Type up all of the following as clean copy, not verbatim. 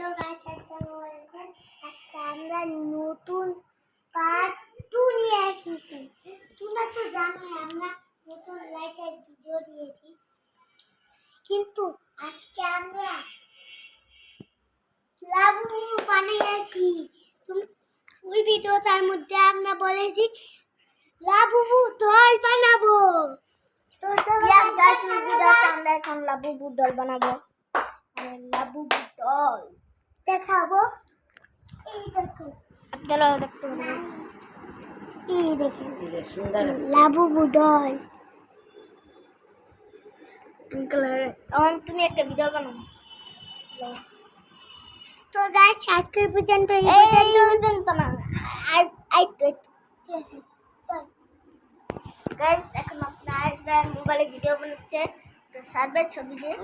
Hello guys, আসসালামু আলাইকুম। আজকে আমরা নতুন পার্ট 2 নিয়ে এসেছি। তোমরা তো জানো আমরা নতুন লাইকের ভিডিও দিয়েছি, কিন্তু আজকে আমরা লাবু বানিয়েছি। ওই ভিডিওটার মধ্যে আমরা বলেছি লাবু ডল বানাবো। তো গাইস, এই ভিডিওতে আমরা এখন লাবু ডল বানাবো। লাবু ডল দেখাবো। এই দেখো, আপনারা দেখতে পারেন। এই দেখেন লাবু ডল। তুমি একটা ভিডিও বানাও। তো গাইস, আজকে পর্যন্ত না। ঠিক আছে, চল গাইস। এখন আপনারা মোবাইলে ভিডিও বানাচ্ছে, তো সার্ভের ছবি দিয়ে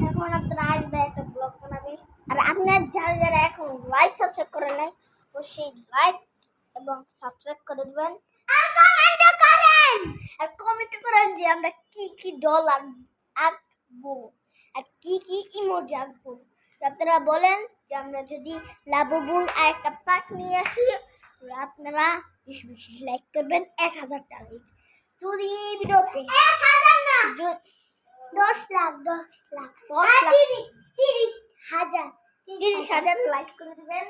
এখন আপনারা আসবে একটা ব্লগ বানাবে। আর আপনার যারা এখন লাইক সাবস্ক্রাইব করে নাই, অবশ্যই লাইক এবং সাবস্ক্রাইব করে দেবেন। আর কমেন্ট করেন যে আমরা কি কি ডল আঁকবো আর কি কি ইমোজি আঁকবো। আপনারা বলেন যে আমরা যদি লাবুবুর আর একটা পার্ট নিয়ে আসি, আপনারা বেশি বেশি লাইক করবেন। 1000 টাকা যদি এই ভিডিওতে 30,000 লাইক করে দেবেন,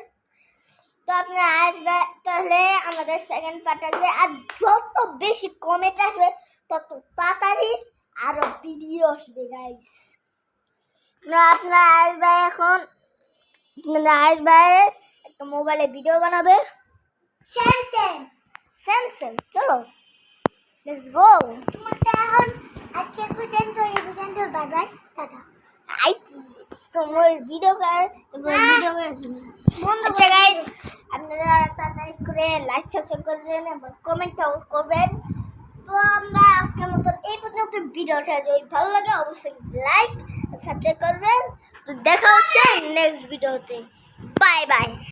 তো আপনারা আসবে, তাহলে আমাদের সেকেন্ড পার্ট আসবে। আর যত বেশি কমেন্ট আসবে তত তাড়াতাড়ি আরো ভিডিও আসবে গাইস। আপনারা আসবে, এখন আসবে একটা মোবাইলে ভিডিও বানাবে। স্যামসাং চলো লেটস গো। এখন আজকে পর্যন্ত এই পর্যন্ত, বাই বাই, টাটা। তোমার ভিডিও আচ্ছা গাইস, আপনারা তাড়াতাড়ি করে লাইক সাবস্ক্রাইব করবেন এবং কমেন্টও করবেন। তো আমরা আজকের মতো এই পর্যন্ত ভিডিওটা যদি ভালো লাগে অবশ্যই লাইক সাবস্ক্রাইব করবেন। তো দেখা হচ্ছে নেক্সট ভিডিওতে। Bye bye.